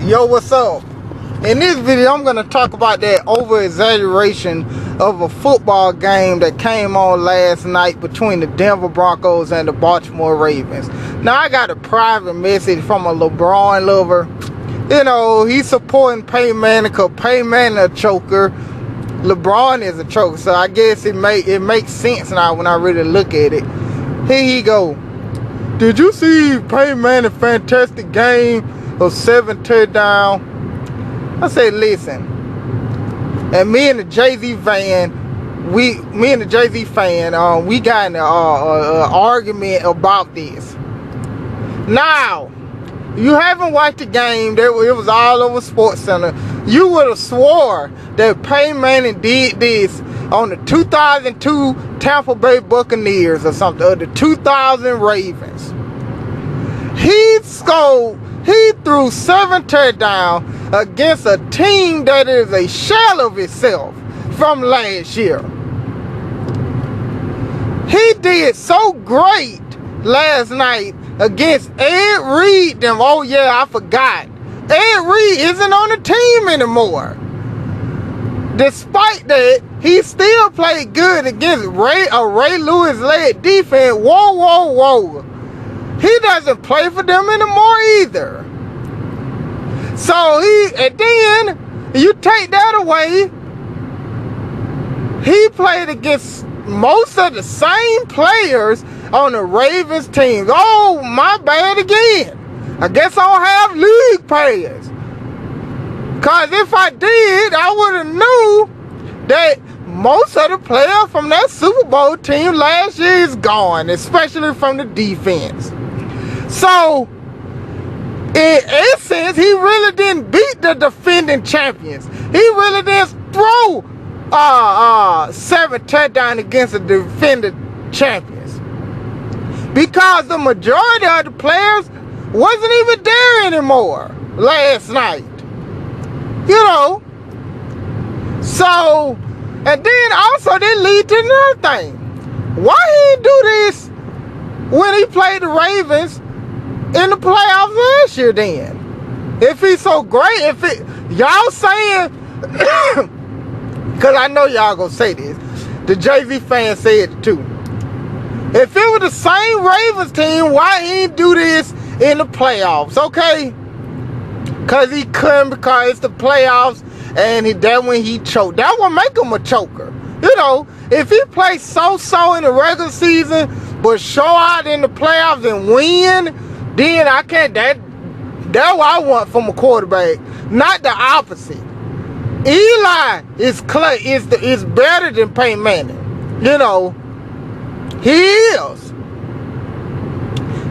Yo, what's up? In this video, I'm going to talk about that over-exaggeration of a football game that came on last night between the Denver Broncos and the Baltimore Ravens. Now, I got a private message from a LeBron lover. You know, he's supporting Peyton Manning because Peyton Manning a choker. LeBron is a choker, so I guess it makes sense now when I really look at it. Here he go. Did you see Peyton Manning fantastic game of 7 touchdowns? I said, listen. And me and the Jay-Z fan, we got in an argument about this. Now, you haven't watched the game. It was all over SportsCenter. You would have swore that Peyton Manning did this on the 2002 Tampa Bay Buccaneers or something, or the 2000 Ravens. He threw 7 touchdowns against a team that is a shell of itself from last year. He did so great last night against Ed Reed. Oh yeah, I forgot. Ed Reed isn't on the team anymore. Despite that, he still played good against a Ray Lewis-led defense. Whoa. He doesn't play for them anymore either. So and then you take that away, he played against most of the same players on the Ravens team. Oh, my bad again. I guess I don't have league players. Cause if I did, I would have knew that most of the players from that Super Bowl team last year is gone, especially from the defense. So, in essence, he really didn't beat the defending champions. He really didn't throw 7 touchdowns against the defending champions. Because the majority of the players wasn't even there anymore last night. You know. So, and then also they lead to another thing. Why he didn't do this when he played the Ravens in the playoffs last year then? If he's so great, y'all saying, because I know y'all gonna say this, the Jay-Z fans said it too. If it was the same Ravens team, why he didn't do this in the playoffs? Okay? Because he couldn't, because it's the playoffs, and that when he choked. That would make him a choker. You know, if he plays so-so in the regular season, but show out in the playoffs and win, then I can't. That's what I want from a quarterback, not the opposite. Eli is better than Peyton Manning. You know, he is.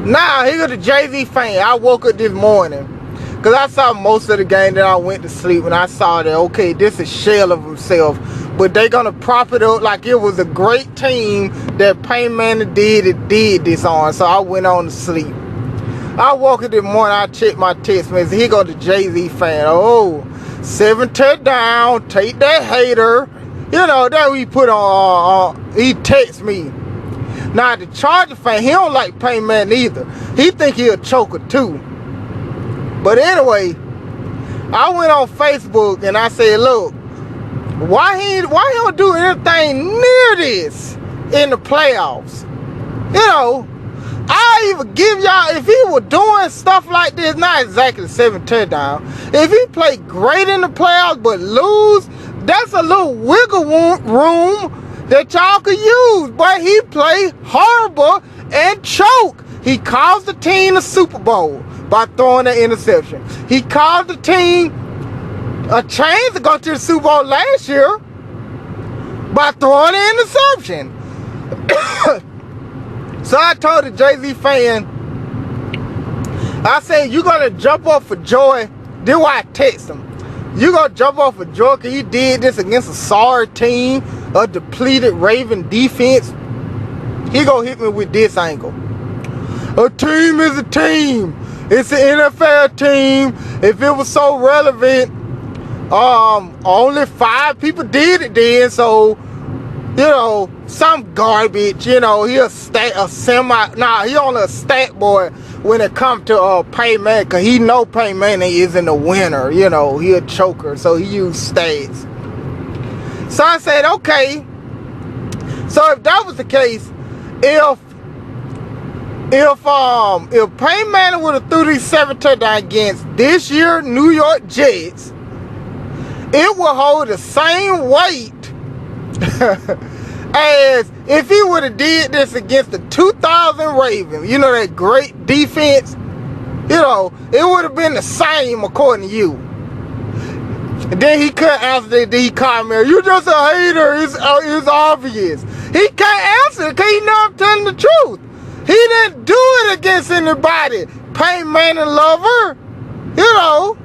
Now, here's the Jay-Z fan. I woke up this morning because I saw most of the game, then I went to sleep and I saw that, okay, this is shell of himself. But they're going to prop it up like it was a great team that Peyton Manning did this on. So I went on to sleep. I woke up this morning, I checked my text message. Here go the Jay-Z fan. Oh, 7 touchdowns, take that hater. You know, that he put on, he text me. Now, the Charger fan, he don't like Peyton Manning either. He think he a choker too. But anyway, I went on Facebook and I said, look, why he don't do anything near this in the playoffs? You know, I even give y'all, if he were doing stuff like this, not exactly 7 touchdowns, if he played great in the playoffs but lose, that's a little wiggle room that y'all could use. But he played horrible and choke. He caused the team a Super Bowl by throwing an interception. He caused the team a chance to go to the Super Bowl last year by throwing an interception. So I told the Jay-Z fan, I said, you're going to jump off for joy. Then why I text him. You're going to jump off for joy because he did this against a sorry team, a depleted Raven defense. He going to hit me with this angle. A team is a team. It's an NFL team. If it was so relevant, only 5 people did it then. So, you know, some garbage. You know, he only a stat boy when it comes to Peyton Manning, because he know Peyton Manning isn't a winner. You know, he a choker, so he used stats. So I said, okay. So if that was the case, if Peyton Manning would have threw these 7 touchdowns against this year New York Jets, it will hold the same weight as if he would have did this against the 2000 Ravens. You know, that great defense. You know, it would have been the same according to you. And then he couldn't answer that. Then he commented, "You just a hater. It's obvious." He can't answer it because he know I'm telling the truth. He didn't do it against anybody. Peyton Manning lover. You know.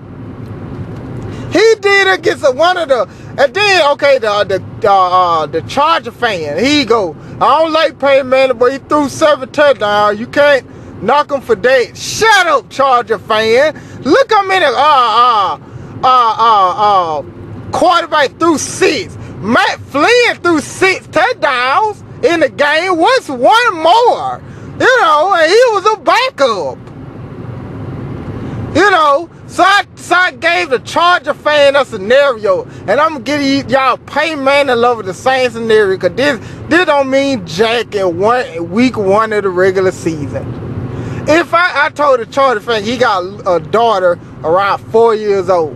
He did it against one of the, and then okay, the Charger fan. He go, "I don't like Peyton Manning, but he threw 7 touchdowns. You can't knock him for that." Shut up, Charger fan. Look how many quarterback threw 6. Matt Flynn threw 6 touchdowns in the game. What's one more? You know, and he was a backup. You know, so I gave the Charger fan a scenario, and I'm gonna give y'all Peyton Manning love the same scenario, because this don't mean jack in week 1 of the regular season. If I told the Charger fan he got a daughter around 4 years old,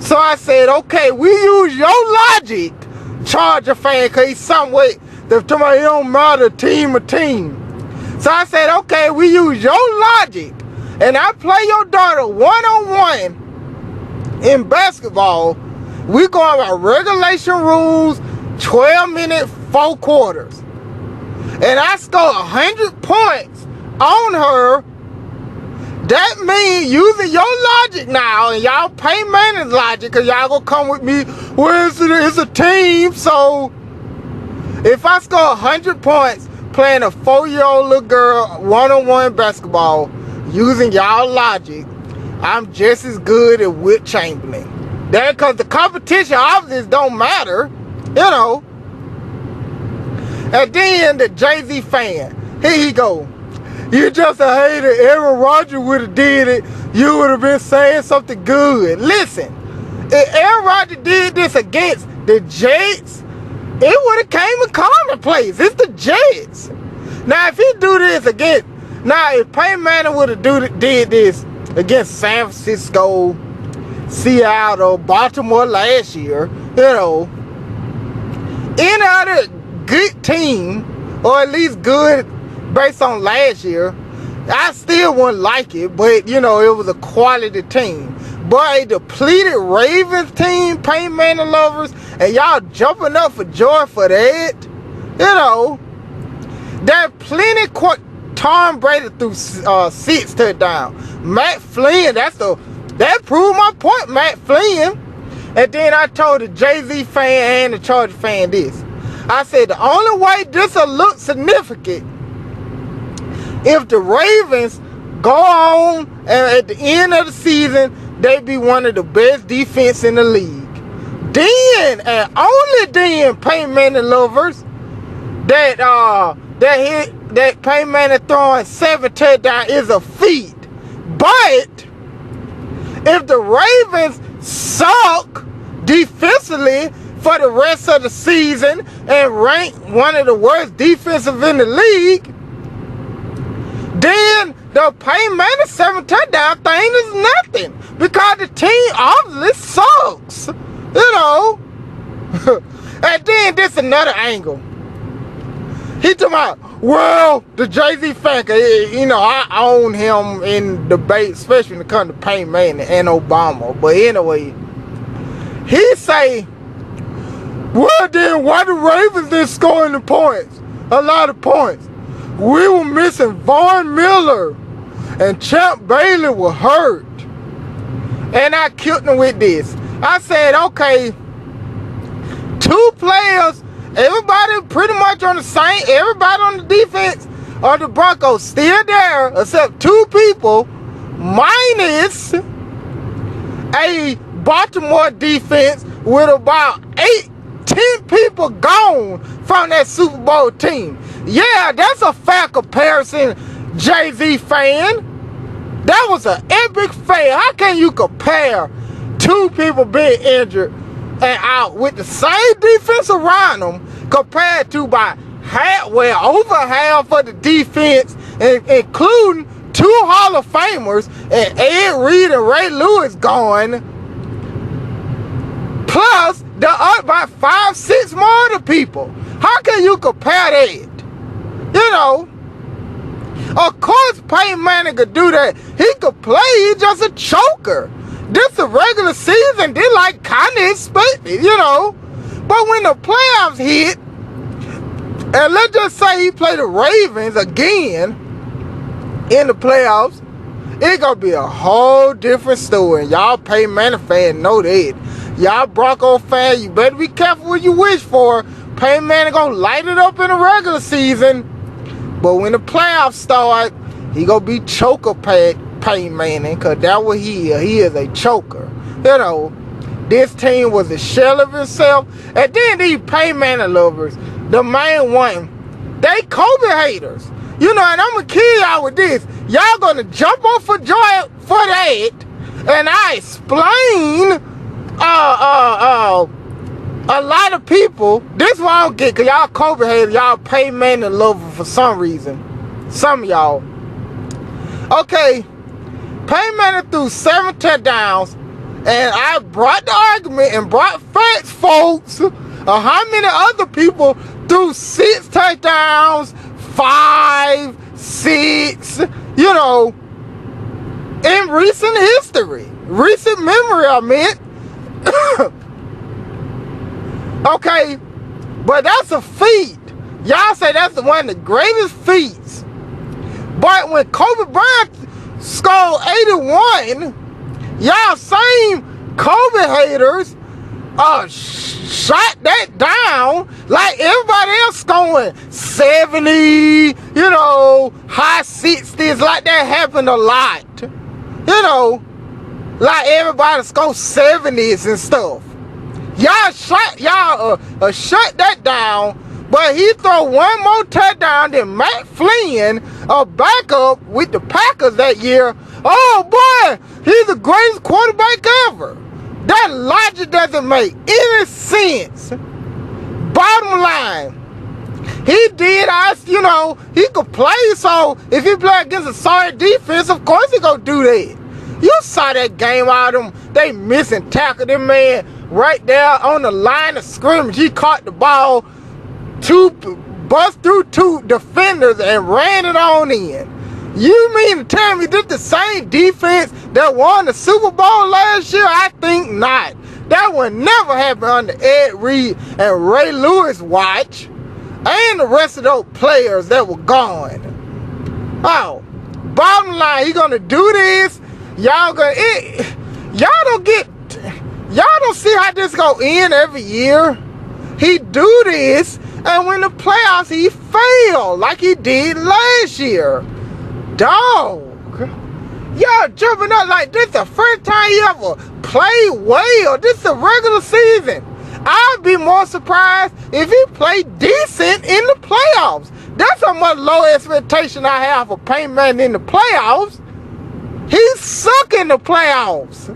so I said, okay, we use your logic, Charger fan, because he's some way that to me, it don't matter team or team. So I said, okay, we use your logic, and I play your daughter one-on-one in basketball. We going by regulation rules, 12-minute, 4 quarters. And I score 100 points on her. That means using your logic now, and y'all Peyton Manning's logic, because y'all gonna come with me, well, it's a team. So if I score 100 points playing a 4-year-old little girl one-on-one basketball, using y'all logic, I'm just as good as Wilt Chamberlain. That because the competition obviously don't matter, you know. And then the Jay-Z fan, here he go. "You just a hater. Aaron Rodgers would have did it. You would have been saying something good." Listen, if Aaron Rodgers did this against the Jets, it would have came a commonplace. It's the Jets. Now, if he do this against, if Peyton Manning would have did this against San Francisco, Seattle, Baltimore last year, you know, any other good team, or at least good based on last year, I still wouldn't like it, but you know, it was a quality team. But a depleted Ravens team, Peyton Manning lovers, and y'all jumping up for joy for that, you know, that plenty Tom Brady threw 6 touchdowns. Matt Flynn, that proved my point, Matt Flynn. And then I told the Jay-Z fan and the Charger fan this. I said the only way this will look significant if the Ravens go on and at the end of the season they be one of the best defense in the league. Then and only then, Peyton Manning lovers, that Peyton Manning throwing 7 touchdowns is a feat. But if the Ravens suck defensively for the rest of the season and rank one of the worst defensive in the league, then the Peyton Manning 7 touchdown thing is nothing, because the team obviously sucks, you know. And then this another angle. He talking about, well, the Jay-Z fan, you know, I own him in debate, especially when it comes to Peyton Manning and Obama. But anyway, he say, well, then why the Ravens didn't score any points? A lot of points. We were missing Von Miller, and Champ Bailey was hurt. And I killed him with this. I said, okay, 2 players, everybody pretty much on the same, everybody on the defense of the Broncos still there, except 2 people, minus a Baltimore defense with about 8-10 people gone from that Super Bowl team. Yeah, that's a fair comparison, Jay-Z fan. That was an epic fail. How can you compare two people being injured and out with the same defense around them compared to by over half of the defense, including two Hall of Famers and Ed Reed and Ray Lewis gone, plus the about 5-6 more other people? How can you compare that? You know, of course Peyton Manning could do that. He could play, he's just a choker. This a regular season, they like kind of expected, you know. But when the playoffs hit, and let's just say he played the Ravens again in the playoffs, it's gonna be a whole different story. Y'all Peyton Manning fans know that. Y'all Bronco fans, you better be careful what you wish for. Peyton Manning gonna light it up in the regular season, but when the playoffs start, he gonna be choker Peyton Manning, cause that's what he is. He is a choker. You know, this team was a shell of itself. And then these Peyton Manning lovers, the main one, they Kobe haters. You know, and I'm gonna kill y'all with this. Y'all gonna jump off for joy for that, and I explain a lot of people. This one I don't get, cause y'all Kobe haters, y'all Peyton Manning lovers for some reason. Some of y'all. Okay, Peyton Manning threw 7 touchdowns, and I brought the argument and brought facts, folks, of how many other people threw 6 touchdowns, 5, 6, you know, in recent history, recent memory, I meant. Okay, but that's a feat. Y'all say that's one of the greatest feats. But when Kobe Bryant scored 81, y'all same Kobe haters shot that down like everybody else scoring 70, you know, high 60s, like that happened a lot. You know, like everybody scored 70s and stuff. Y'all shut that down, but he throw one more touchdown than Matt Flynn, a backup with the Packers that year. Oh boy, he's the greatest quarterback ever. That logic doesn't make any sense. Bottom line, he did us, you know, he could play, so if he play against a sorry defense, of course he gonna do that. You saw that game out of them, they missing tackle them man right there on the line of scrimmage. He caught the ball, bust through 2 defenders and ran it on in. You mean to tell me this the same defense that won the Super Bowl last year? I think not. That would never happen under Ed Reed and Ray Lewis watch, and the rest of those players that were gone. Oh, bottom line, he gonna do this. Y'all don't see how this gonna end every year. He do this, and when the playoffs he failed like he did last year. Dog, y'all jumping up like this the first time you ever played well. This is a regular season. I'd be more surprised if he played decent in the playoffs. That's how much low expectation I have for Peyton Manning in the playoffs. He suck in the playoffs.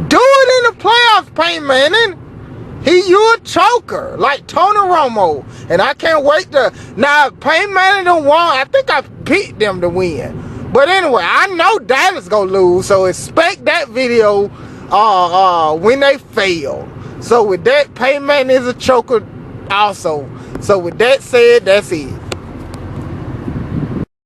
Do it in the playoffs, Peyton Manning. You a choker like Tony Romo, and I can't wait to. Now Peyton Manning don't won. I think I picked them to win, but anyway, I know Dallas gonna lose, so expect that video when they fail. So with that, Peyton Manning is a choker also. So with that said, that's it.